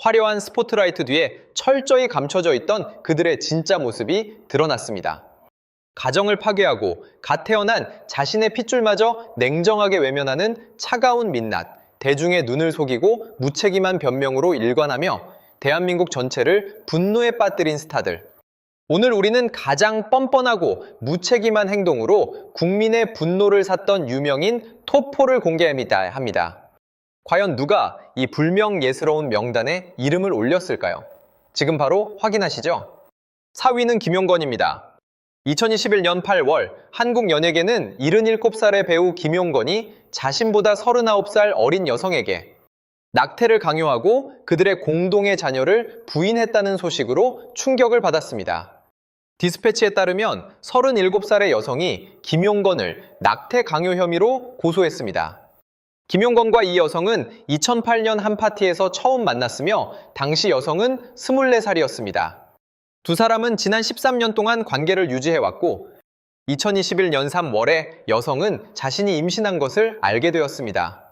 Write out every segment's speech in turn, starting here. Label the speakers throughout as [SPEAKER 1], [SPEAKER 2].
[SPEAKER 1] 화려한 스포트라이트 뒤에 철저히 감춰져 있던 그들의 진짜 모습이 드러났습니다. 가정을 파괴하고 갓 태어난 자신의 핏줄마저 냉정하게 외면하는 차가운 민낯, 대중의 눈을 속이고 무책임한 변명으로 일관하며 대한민국 전체를 분노에 빠뜨린 스타들. 오늘 우리는 가장 뻔뻔하고 무책임한 행동으로 국민의 분노를 샀던 유명인 톱4를 공개합니다. 과연 누가 이 불명예스러운 명단에 이름을 올렸을까요? 지금 바로 확인하시죠. 4위는 김용건입니다. 2021년 8월 한국 연예계는 77살의 배우 김용건이 자신보다 39살 어린 여성에게 낙태를 강요하고 그들의 공동의 자녀를 부인했다는 소식으로 충격을 받았습니다. 디스패치에 따르면 37살의 여성이 김용건을 낙태 강요 혐의로 고소했습니다. 김용건과 이 여성은 2008년 한 파티에서 처음 만났으며 당시 여성은 24살이었습니다. 두 사람은 지난 13년 동안 관계를 유지해왔고 2021년 3월에 여성은 자신이 임신한 것을 알게 되었습니다.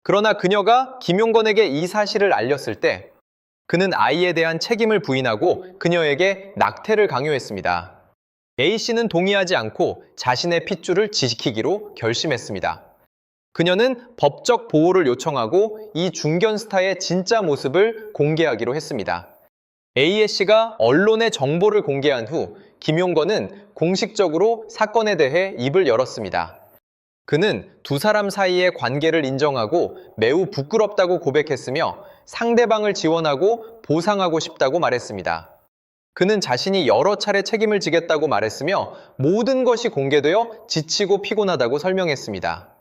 [SPEAKER 1] 그러나 그녀가 김용건에게 이 사실을 알렸을 때 그는 아이에 대한 책임을 부인하고 그녀에게 낙태를 강요했습니다. A씨는 동의하지 않고 자신의 핏줄을 지키기로 결심했습니다. 그녀는 법적 보호를 요청하고 이 중견 스타의 진짜 모습을 공개하기로 했습니다. A씨가 언론에 정보를 공개한 후 김용건은 공식적으로 사건에 대해 입을 열었습니다. 그는 두 사람 사이의 관계를 인정하고 매우 부끄럽다고 고백했으며 상대방을 지원하고 보상하고 싶다고 말했습니다. 그는 자신이 여러 차례 책임을 지겠다고 말했으며 모든 것이 공개되어 지치고 피곤하다고 설명했습니다.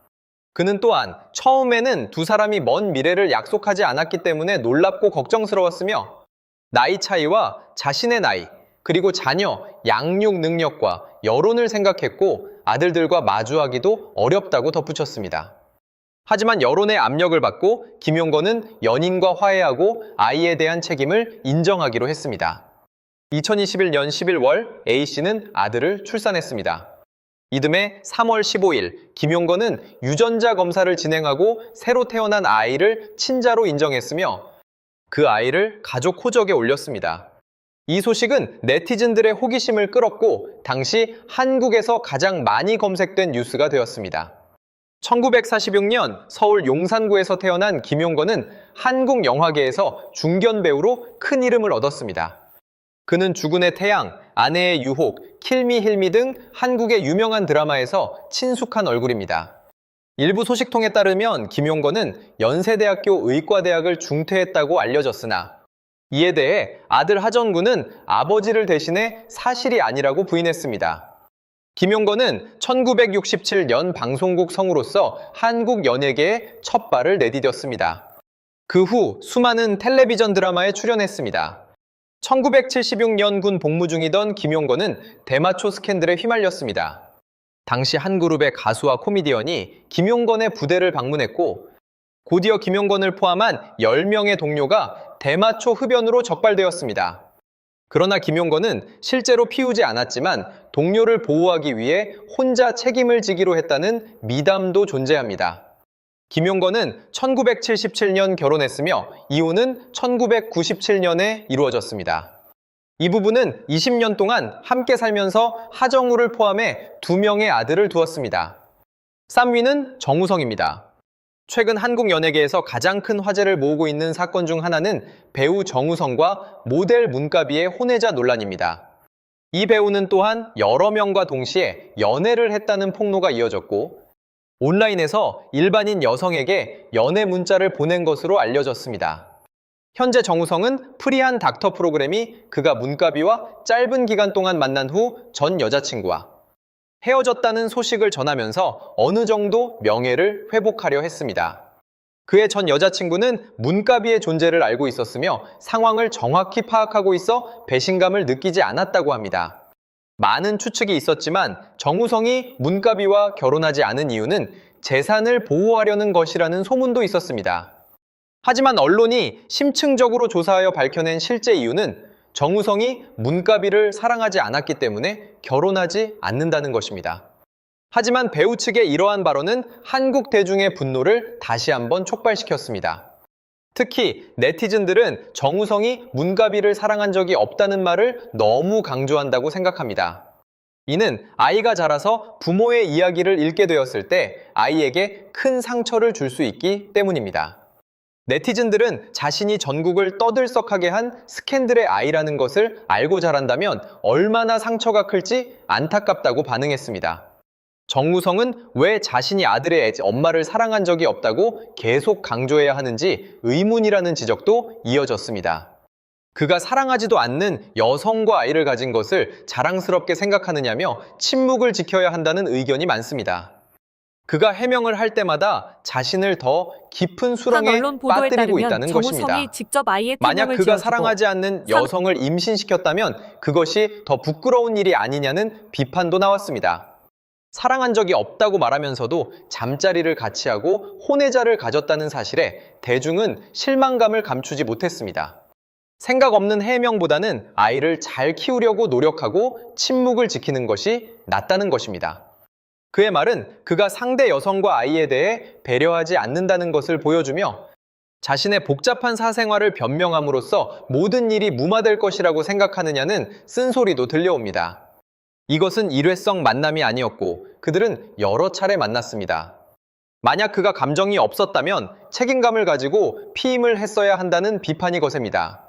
[SPEAKER 1] 그는 또한 처음에는 두 사람이 먼 미래를 약속하지 않았기 때문에 놀랍고 걱정스러웠으며 나이 차이와 자신의 나이, 그리고 자녀, 양육 능력과 여론을 생각했고 아들들과 마주하기도 어렵다고 덧붙였습니다. 하지만 여론의 압력을 받고 김용건은 연인과 화해하고 아이에 대한 책임을 인정하기로 했습니다. 2021년 11월 A씨는 아들을 출산했습니다. 이듬해 3월 15일 김용건은 유전자 검사를 진행하고 새로 태어난 아이를 친자로 인정했으며 그 아이를 가족 호적에 올렸습니다. 이 소식은 네티즌들의 호기심을 끌었고 당시 한국에서 가장 많이 검색된 뉴스가 되었습니다. 1946년 서울 용산구에서 태어난 김용건은 한국 영화계에서 중견 배우로 큰 이름을 얻었습니다. 그는 주군의 태양, 아내의 유혹, 킬미 힐미 등 한국의 유명한 드라마에서 친숙한 얼굴입니다. 일부 소식통에 따르면 김용건은 연세대학교 의과대학을 중퇴했다고 알려졌으나 이에 대해 아들 하정군은 아버지를 대신해 사실이 아니라고 부인했습니다. 김용건은 1967년 방송국 성우로서 한국 연예계에 첫 발을 내디뎠습니다. 그 후 수많은 텔레비전 드라마에 출연했습니다. 1976년 군 복무 중이던 김용건은 대마초 스캔들에 휘말렸습니다. 당시 한 그룹의 가수와 코미디언이 김용건의 부대를 방문했고 곧이어 김용건을 포함한 10명의 동료가 대마초 흡연으로 적발되었습니다. 그러나 김용건은 실제로 피우지 않았지만 동료를 보호하기 위해 혼자 책임을 지기로 했다는 미담도 존재합니다. 김용건은 1977년 결혼했으며 이혼은 1997년에 이루어졌습니다. 이 부부는 20년 동안 함께 살면서 하정우를 포함해 2명의 아들을 두었습니다. 3위는 정우성입니다. 최근 한국 연예계에서 가장 큰 화제를 모으고 있는 사건 중 하나는 배우 정우성과 모델 문가비의 혼외자 논란입니다. 이 배우는 또한 여러 명과 동시에 연애를 했다는 폭로가 이어졌고 온라인에서 일반인 여성에게 연애 문자를 보낸 것으로 알려졌습니다. 현재 정우성은 프리한 닥터 프로그램이 그가 문가비와 짧은 기간 동안 만난 후 전 여자친구와 헤어졌다는 소식을 전하면서 어느 정도 명예를 회복하려 했습니다. 그의 전 여자친구는 문가비의 존재를 알고 있었으며 상황을 정확히 파악하고 있어 배신감을 느끼지 않았다고 합니다. 많은 추측이 있었지만 정우성이 문가비와 결혼하지 않은 이유는 재산을 보호하려는 것이라는 소문도 있었습니다. 하지만 언론이 심층적으로 조사하여 밝혀낸 실제 이유는 정우성이 문가비를 사랑하지 않았기 때문에 결혼하지 않는다는 것입니다. 하지만 배우 측의 이러한 발언은 한국 대중의 분노를 다시 한번 촉발시켰습니다. 특히 네티즌들은 정우성이 문가비를 사랑한 적이 없다는 말을 너무 강조한다고 생각합니다. 이는 아이가 자라서 부모의 이야기를 읽게 되었을 때 아이에게 큰 상처를 줄 수 있기 때문입니다. 네티즌들은 자신이 전국을 떠들썩하게 한 스캔들의 아이라는 것을 알고 자란다면 얼마나 상처가 클지 안타깝다고 반응했습니다. 정우성은 왜 자신이 아들의 엄마를 사랑한 적이 없다고 계속 강조해야 하는지 의문이라는 지적도 이어졌습니다. 그가 사랑하지도 않는 여성과 아이를 가진 것을 자랑스럽게 생각하느냐며 침묵을 지켜야 한다는 의견이 많습니다. 그가 해명을 할 때마다 자신을 더 깊은 수렁에 빠뜨리고 있다는 것입니다. 만약 그가 사랑하지 않는 여성을 임신시켰다면 그것이 더 부끄러운 일이 아니냐는 비판도 나왔습니다. 사랑한 적이 없다고 말하면서도 잠자리를 같이 하고 혼외자를 가졌다는 사실에 대중은 실망감을 감추지 못했습니다. 생각 없는 해명보다는 아이를 잘 키우려고 노력하고 침묵을 지키는 것이 낫다는 것입니다. 그의 말은 그가 상대 여성과 아이에 대해 배려하지 않는다는 것을 보여주며 자신의 복잡한 사생활을 변명함으로써 모든 일이 무마될 것이라고 생각하느냐는 쓴소리도 들려옵니다. 이것은 일회성 만남이 아니었고 그들은 여러 차례 만났습니다. 만약 그가 감정이 없었다면 책임감을 가지고 피임을 했어야 한다는 비판이 거셉니다.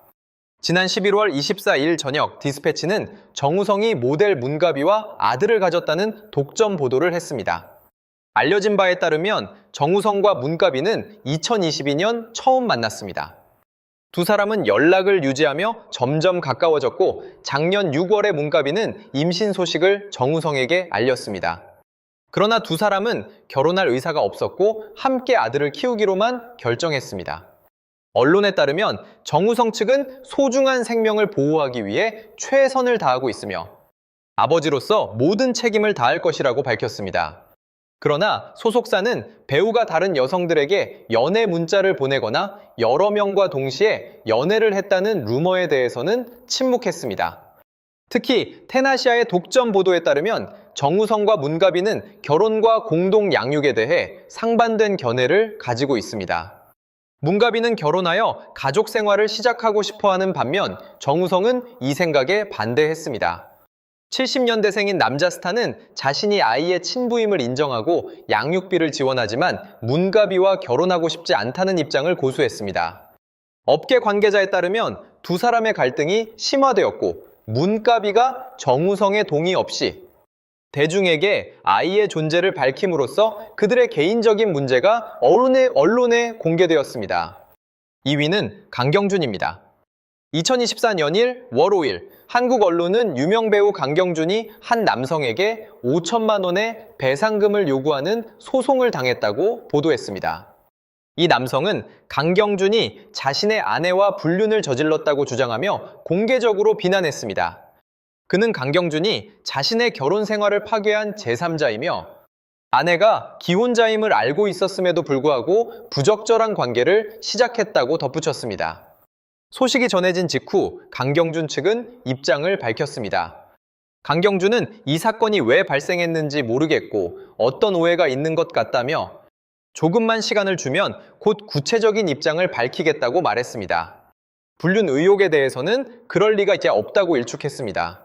[SPEAKER 1] 지난 11월 24일 저녁 디스패치는 정우성이 모델 문가비와 아들을 가졌다는 독점 보도를 했습니다. 알려진 바에 따르면 정우성과 문가비는 2022년 처음 만났습니다. 두 사람은 연락을 유지하며 점점 가까워졌고 작년 6월에 문가비는 임신 소식을 정우성에게 알렸습니다. 그러나 두 사람은 결혼할 의사가 없었고 함께 아들을 키우기로만 결정했습니다. 언론에 따르면 정우성 측은 소중한 생명을 보호하기 위해 최선을 다하고 있으며 아버지로서 모든 책임을 다할 것이라고 밝혔습니다. 그러나 소속사는 배우가 다른 여성들에게 연애 문자를 보내거나 여러 명과 동시에 연애를 했다는 루머에 대해서는 침묵했습니다. 특히 테나시아의 독점 보도에 따르면 정우성과 문가비는 결혼과 공동 양육에 대해 상반된 견해를 가지고 있습니다. 문가비는 결혼하여 가족 생활을 시작하고 싶어하는 반면 정우성은 이 생각에 반대했습니다. 70년대생인 남자 스타는 자신이 아이의 친부임을 인정하고 양육비를 지원하지만 문가비와 결혼하고 싶지 않다는 입장을 고수했습니다. 업계 관계자에 따르면 두 사람의 갈등이 심화되었고 문가비가 정우성의 동의 없이 대중에게 아이의 존재를 밝힘으로써 그들의 개인적인 문제가 언론에 공개되었습니다. 2위는 강경준입니다. 2024년 1월 5일 한국 언론은 유명 배우 강경준이 한 남성에게 5천만 원의 배상금을 요구하는 소송을 당했다고 보도했습니다. 이 남성은 강경준이 자신의 아내와 불륜을 저질렀다고 주장하며 공개적으로 비난했습니다. 그는 강경준이 자신의 결혼 생활을 파괴한 제3자이며 아내가 기혼자임을 알고 있었음에도 불구하고 부적절한 관계를 시작했다고 덧붙였습니다. 소식이 전해진 직후 강경준 측은 입장을 밝혔습니다. 강경준은 이 사건이 왜 발생했는지 모르겠고 어떤 오해가 있는 것 같다며 조금만 시간을 주면 곧 구체적인 입장을 밝히겠다고 말했습니다. 불륜 의혹에 대해서는 그럴 리가 이제 없다고 일축했습니다.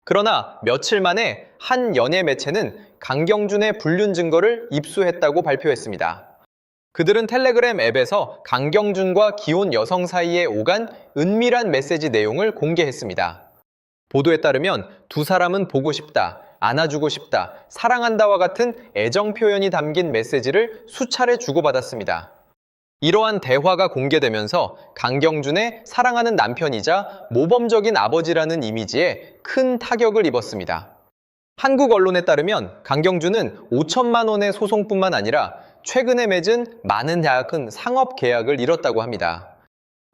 [SPEAKER 1] 그러나 며칠 만에 한 연예 매체는 강경준의 불륜 증거를 입수했다고 발표했습니다. 그들은 텔레그램 앱에서 강경준과 기혼 여성 사이에 오간 은밀한 메시지 내용을 공개했습니다. 보도에 따르면 두 사람은 보고 싶다, 안아주고 싶다, 사랑한다와 같은 애정 표현이 담긴 메시지를 수차례 주고받았습니다. 이러한 대화가 공개되면서 강경준의 사랑하는 남편이자 모범적인 아버지라는 이미지에 큰 타격을 입었습니다. 한국 언론에 따르면 강경준은 5천만 원의 소송뿐만 아니라 최근에 맺은 많은 야큰 상업 계약을 잃었다고 합니다.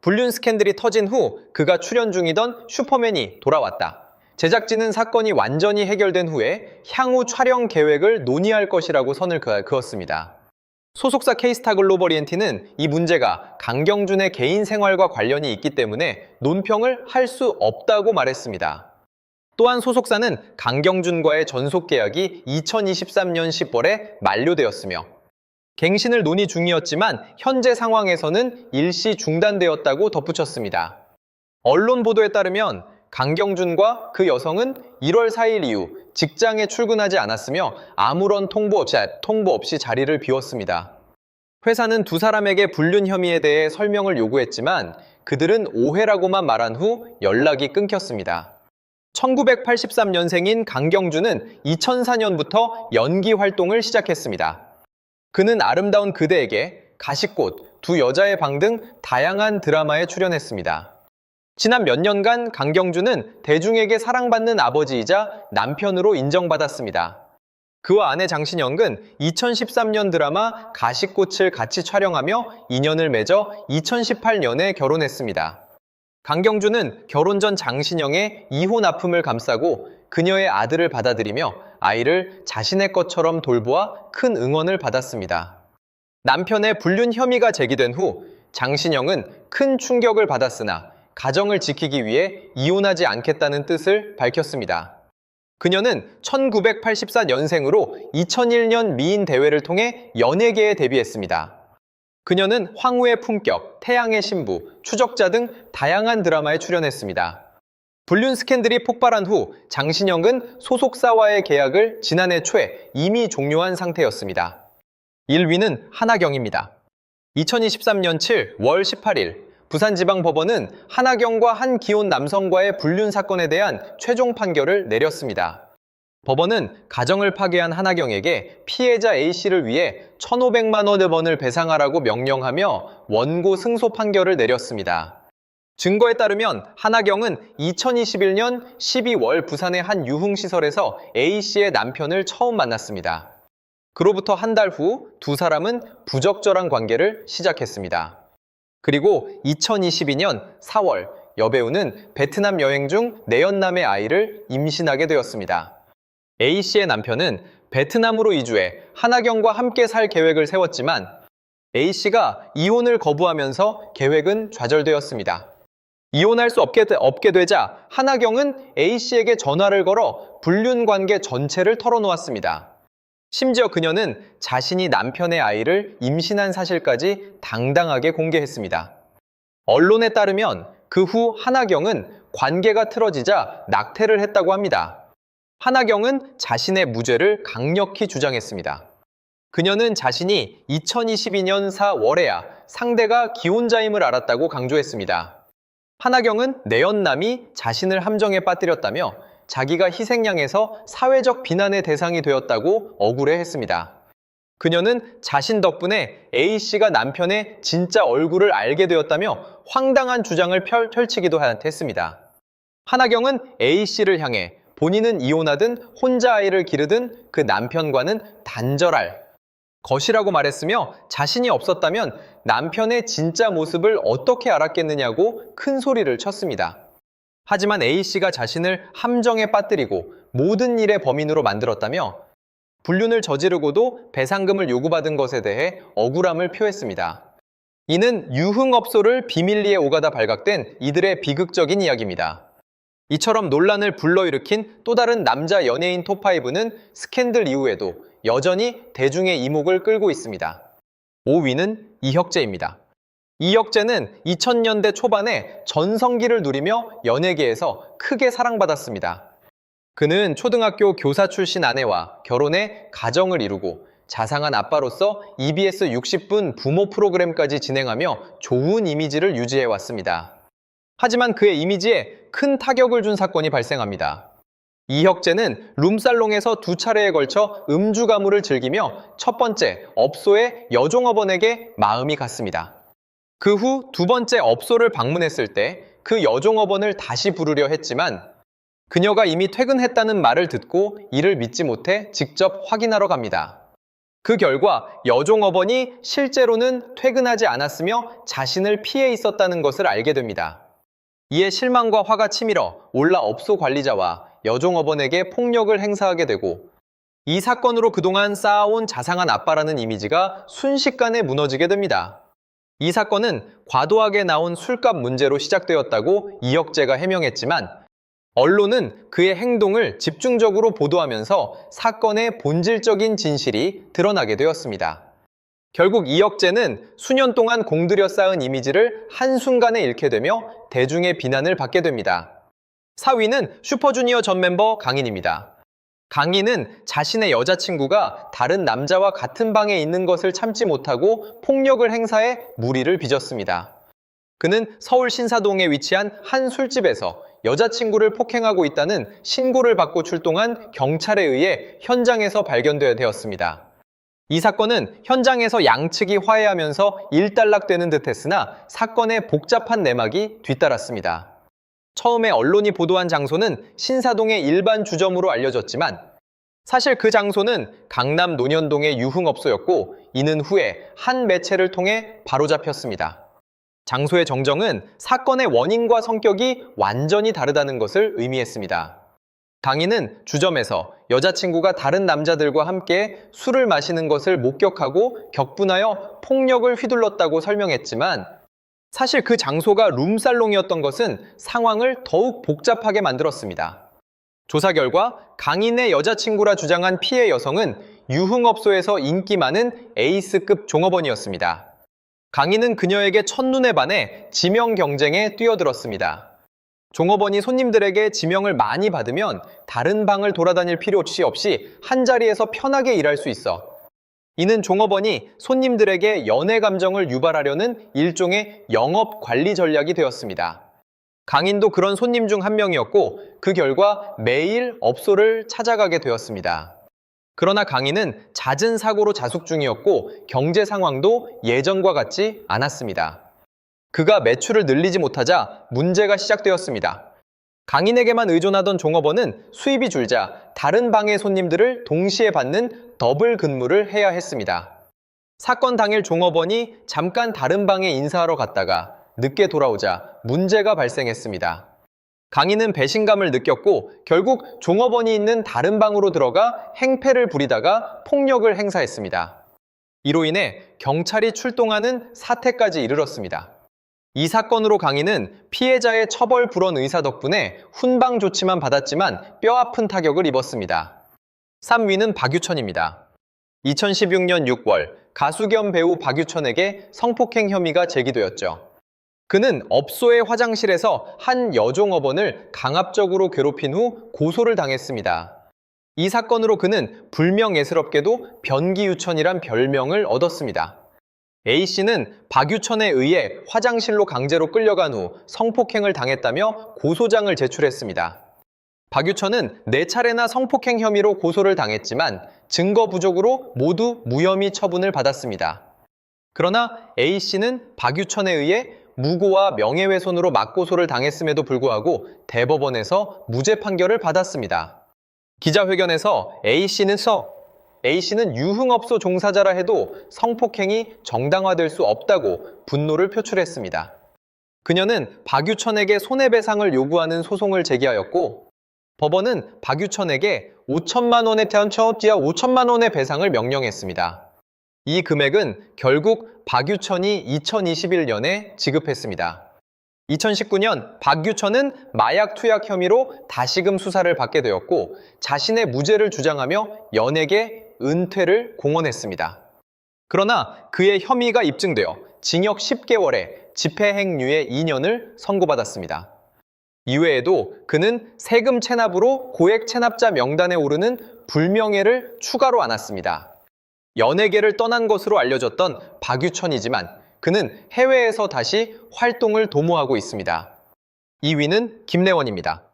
[SPEAKER 1] 불륜 스캔들이 터진 후 그가 출연 중이던 슈퍼맨이 돌아왔다. 제작진은 사건이 완전히 해결된 후에 향후 촬영 계획을 논의할 것이라고 선을 그었습니다. 소속사 K스타 글로벌 ENT는 이 문제가 강경준의 개인 생활과 관련이 있기 때문에 논평을 할 수 없다고 말했습니다. 또한 소속사는 강경준과의 전속 계약이 2023년 10월에 만료되었으며 갱신을 논의 중이었지만 현재 상황에서는 일시 중단되었다고 덧붙였습니다. 언론 보도에 따르면 강경준과 그 여성은 1월 4일 이후 직장에 출근하지 않았으며 아무런 통보 없이 자리를 비웠습니다. 회사는 두 사람에게 불륜 혐의에 대해 설명을 요구했지만 그들은 오해라고만 말한 후 연락이 끊겼습니다. 1983년생인 강경준은 2004년부터 연기 활동을 시작했습니다. 그는 아름다운 그대에게, 가시꽃, 두 여자의 방 등 다양한 드라마에 출연했습니다. 지난 몇 년간 강경준은 대중에게 사랑받는 아버지이자 남편으로 인정받았습니다. 그와 아내 장신영은 2013년 드라마 가시꽃을 같이 촬영하며 인연을 맺어 2018년에 결혼했습니다. 강경준은 결혼 전 장신영의 이혼 아픔을 감싸고 그녀의 아들을 받아들이며 아이를 자신의 것처럼 돌보아 큰 응원을 받았습니다. 남편의 불륜 혐의가 제기된 후 장신영은 큰 충격을 받았으나 가정을 지키기 위해 이혼하지 않겠다는 뜻을 밝혔습니다. 그녀는 1984년생으로 2001년 미인 대회를 통해 연예계에 데뷔했습니다. 그녀는 황후의 품격, 태양의 신부, 추적자 등 다양한 드라마에 출연했습니다. 불륜 스캔들이 폭발한 후 장신영은 소속사와의 계약을 지난해 초에 이미 종료한 상태였습니다. 1위는 하나경입니다. 2023년 7월 18일 부산지방법원은 하나경과 한 기혼 남성과의 불륜 사건에 대한 최종 판결을 내렸습니다. 법원은 가정을 파괴한 하나경에게 피해자 A씨를 위해 1,500만 원을 배상하라고 명령하며 원고 승소 판결을 내렸습니다. 증거에 따르면 하나경은 2021년 12월 부산의 한 유흥시설에서 A씨의 남편을 처음 만났습니다. 그로부터 한 달 후 두 사람은 부적절한 관계를 시작했습니다. 그리고 2022년 4월 여배우는 베트남 여행 중 내연남의 아이를 임신하게 되었습니다. A씨의 남편은 베트남으로 이주해 하나경과 함께 살 계획을 세웠지만 A씨가 이혼을 거부하면서 계획은 좌절되었습니다. 이혼할 수 없게 되자 하나경은 A씨에게 전화를 걸어 불륜 관계 전체를 털어놓았습니다. 심지어 그녀는 자신이 남편의 아이를 임신한 사실까지 당당하게 공개했습니다. 언론에 따르면 그 후 하나경은 관계가 틀어지자 낙태를 했다고 합니다. 하나경은 자신의 무죄를 강력히 주장했습니다. 그녀는 자신이 2022년 4월에야 상대가 기혼자임을 알았다고 강조했습니다. 하나경은 내연남이 자신을 함정에 빠뜨렸다며 자기가 희생양에서 사회적 비난의 대상이 되었다고 억울해했습니다. 그녀는 자신 덕분에 A씨가 남편의 진짜 얼굴을 알게 되었다며 황당한 주장을 펼치기도 했습니다. 하나경은 A씨를 향해 본인은 이혼하든 혼자 아이를 기르든 그 남편과는 단절할 것이라고 말했으며 자신이 없었다면 남편의 진짜 모습을 어떻게 알았겠느냐고 큰 소리를 쳤습니다. 하지만 A씨가 자신을 함정에 빠뜨리고 모든 일의 범인으로 만들었다며 불륜을 저지르고도 배상금을 요구받은 것에 대해 억울함을 표했습니다. 이는 유흥업소를 비밀리에 오가다 발각된 이들의 비극적인 이야기입니다. 이처럼 논란을 불러일으킨 또 다른 남자 연예인 톱5는 스캔들 이후에도 여전히 대중의 이목을 끌고 있습니다. 5위는 이혁재입니다. 이혁재는 2000년대 초반에 전성기를 누리며 연예계에서 크게 사랑받았습니다. 그는 초등학교 교사 출신 아내와 결혼해 가정을 이루고 자상한 아빠로서 EBS 60분 부모 프로그램까지 진행하며 좋은 이미지를 유지해왔습니다. 하지만 그의 이미지에 큰 타격을 준 사건이 발생합니다. 이혁재는 룸살롱에서 2차례에 걸쳐 음주 가무를 즐기며 첫 번째 업소의 여종업원에게 마음이 갔습니다. 그 후 두 번째 업소를 방문했을 때 그 여종업원을 다시 부르려 했지만 그녀가 이미 퇴근했다는 말을 듣고 이를 믿지 못해 직접 확인하러 갑니다. 그 결과 여종업원이 실제로는 퇴근하지 않았으며 자신을 피해 있었다는 것을 알게 됩니다. 이에 실망과 화가 치밀어 올라 업소 관리자와 여종업원에게 폭력을 행사하게 되고 이 사건으로 그동안 쌓아온 자상한 아빠라는 이미지가 순식간에 무너지게 됩니다. 이 사건은 과도하게 나온 술값 문제로 시작되었다고 이혁재가 해명했지만 언론은 그의 행동을 집중적으로 보도하면서 사건의 본질적인 진실이 드러나게 되었습니다. 결국 이혁재는 수년 동안 공들여 쌓은 이미지를 한순간에 잃게 되며 대중의 비난을 받게 됩니다. 4위는 슈퍼주니어 전 멤버 강인입니다. 강인은 자신의 여자친구가 다른 남자와 같은 방에 있는 것을 참지 못하고 폭력을 행사해 무리를 빚었습니다. 그는 서울 신사동에 위치한 한 술집에서 여자친구를 폭행하고 있다는 신고를 받고 출동한 경찰에 의해 현장에서 발견되어야 되었습니다. 이 사건은 현장에서 양측이 화해하면서 일단락되는 듯했으나 사건의 복잡한 내막이 뒤따랐습니다. 처음에 언론이 보도한 장소는 신사동의 일반 주점으로 알려졌지만 사실 그 장소는 강남 논현동의 유흥업소였고 이는 후에 한 매체를 통해 바로잡혔습니다. 장소의 정정은 사건의 원인과 성격이 완전히 다르다는 것을 의미했습니다. 강인은 주점에서 여자친구가 다른 남자들과 함께 술을 마시는 것을 목격하고 격분하여 폭력을 휘둘렀다고 설명했지만 사실 그 장소가 룸살롱이었던 것은 상황을 더욱 복잡하게 만들었습니다. 조사 결과 강인의 여자친구라 주장한 피해 여성은 유흥업소에서 인기 많은 에이스급 종업원이었습니다. 강인은 그녀에게 첫눈에 반해 지명 경쟁에 뛰어들었습니다. 종업원이 손님들에게 지명을 많이 받으면 다른 방을 돌아다닐 필요 없이 한자리에서 편하게 일할 수 있어. 이는 종업원이 손님들에게 연애 감정을 유발하려는 일종의 영업 관리 전략이 되었습니다. 강인도 그런 손님 중 한 명이었고 그 결과 매일 업소를 찾아가게 되었습니다. 그러나 강인은 잦은 사고로 자숙 중이었고 경제 상황도 예전과 같지 않았습니다. 그가 매출을 늘리지 못하자 문제가 시작되었습니다. 강인에게만 의존하던 종업원은 수입이 줄자 다른 방의 손님들을 동시에 받는 더블 근무를 해야 했습니다. 사건 당일 종업원이 잠깐 다른 방에 인사하러 갔다가 늦게 돌아오자 문제가 발생했습니다. 강인은 배신감을 느꼈고 결국 종업원이 있는 다른 방으로 들어가 행패를 부리다가 폭력을 행사했습니다. 이로 인해 경찰이 출동하는 사태까지 이르렀습니다. 이 사건으로 강인은 피해자의 처벌 불원 의사 덕분에 훈방 조치만 받았지만 뼈아픈 타격을 입었습니다. 3위는 박유천입니다. 2016년 6월 가수 겸 배우 박유천에게 성폭행 혐의가 제기되었죠. 그는 업소의 화장실에서 한 여종업원을 강압적으로 괴롭힌 후 고소를 당했습니다. 이 사건으로 그는 불명예스럽게도 변기유천이란 별명을 얻었습니다. A씨는 박유천에 의해 화장실로 강제로 끌려간 후 성폭행을 당했다며 고소장을 제출했습니다. 박유천은 4차례나 성폭행 혐의로 고소를 당했지만 증거 부족으로 모두 무혐의 처분을 받았습니다. 그러나 A씨는 박유천에 의해 무고와 명예훼손으로 맞고소를 당했음에도 불구하고 대법원에서 무죄 판결을 받았습니다. 기자회견에서 A씨는 유흥업소 종사자라 해도 성폭행이 정당화될 수 없다고 분노를 표출했습니다. 그녀는 박유천에게 손해배상을 요구하는 소송을 제기하였고 법원은 박유천에게 5천만 원에 대한 5천만 원의 배상을 명령했습니다. 이 금액은 결국 박유천이 2021년에 지급했습니다. 2019년 박유천은 마약 투약 혐의로 다시금 수사를 받게 되었고 자신의 무죄를 주장하며 연예계 은퇴를 공언했습니다. 그러나 그의 혐의가 입증되어 징역 10개월에 집행유예 2년을 선고받았습니다. 이외에도 그는 세금 체납으로 고액 체납자 명단에 오르는 불명예를 추가로 안았습니다. 연예계를 떠난 것으로 알려졌던 박유천이지만 그는 해외에서 다시 활동을 도모하고 있습니다. 2위는 김래원입니다.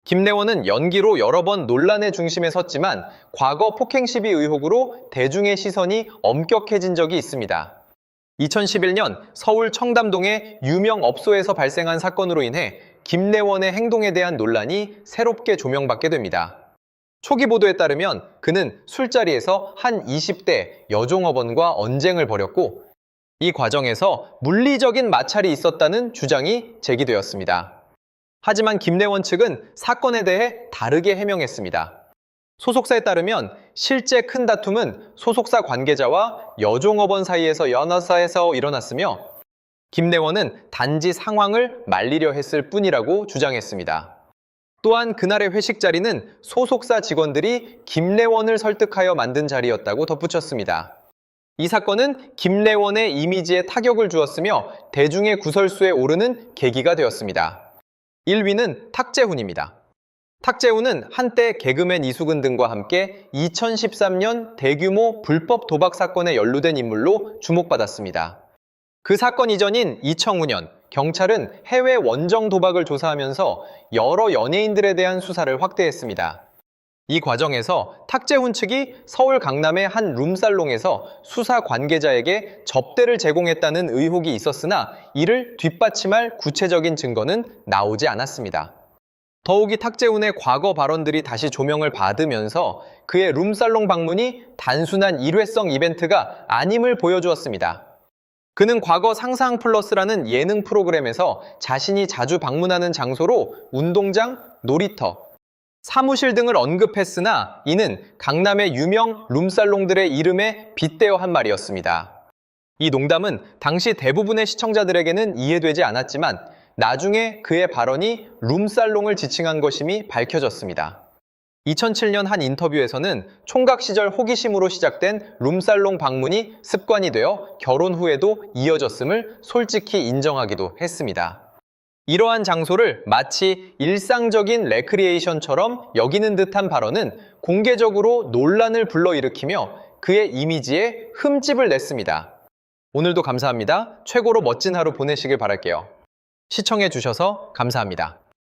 [SPEAKER 1] 김래원은 연기로 여러 번 논란의 중심에 섰지만 과거 폭행 시비 의혹으로 대중의 시선이 엄격해진 적이 있습니다. 2011년 서울 청담동의 유명 업소에서 발생한 사건으로 인해 김래원의 행동에 대한 논란이 새롭게 조명받게 됩니다. 초기 보도에 따르면 그는 술자리에서 한 20대 여종업원과 언쟁을 벌였고 이 과정에서 물리적인 마찰이 있었다는 주장이 제기되었습니다. 하지만 김래원 측은 사건에 대해 다르게 해명했습니다. 소속사에 따르면 실제 큰 다툼은 소속사 관계자와 여종업원 사이에서 연화사에서 일어났으며 김래원은 단지 상황을 말리려 했을 뿐이라고 주장했습니다. 또한 그날의 회식 자리는 소속사 직원들이 김래원을 설득하여 만든 자리였다고 덧붙였습니다. 이 사건은 김래원의 이미지에 타격을 주었으며 대중의 구설수에 오르는 계기가 되었습니다. 1위는 탁재훈입니다. 탁재훈은 한때 개그맨 이수근 등과 함께 2013년 대규모 불법 도박 사건에 연루된 인물로 주목받았습니다. 그 사건 이전인 2005년 경찰은 해외 원정 도박을 조사하면서 여러 연예인들에 대한 수사를 확대했습니다. 이 과정에서 탁재훈 측이 서울 강남의 한 룸살롱에서 수사 관계자에게 접대를 제공했다는 의혹이 있었으나 이를 뒷받침할 구체적인 증거는 나오지 않았습니다. 더욱이 탁재훈의 과거 발언들이 다시 조명을 받으면서 그의 룸살롱 방문이 단순한 일회성 이벤트가 아님을 보여주었습니다. 그는 과거 상상 플러스라는 예능 프로그램에서 자신이 자주 방문하는 장소로 운동장, 놀이터, 사무실 등을 언급했으나 이는 강남의 유명 룸살롱들의 이름에 빗대어 한 말이었습니다. 이 농담은 당시 대부분의 시청자들에게는 이해되지 않았지만 나중에 그의 발언이 룸살롱을 지칭한 것임이 밝혀졌습니다. 2007년 한 인터뷰에서는 총각 시절 호기심으로 시작된 룸살롱 방문이 습관이 되어 결혼 후에도 이어졌음을 솔직히 인정하기도 했습니다. 이러한 장소를 마치 일상적인 레크리에이션처럼 여기는 듯한 발언은 공개적으로 논란을 불러일으키며 그의 이미지에 흠집을 냈습니다. 오늘도 감사합니다. 최고로 멋진 하루 보내시길 바랄게요. 시청해주셔서 감사합니다.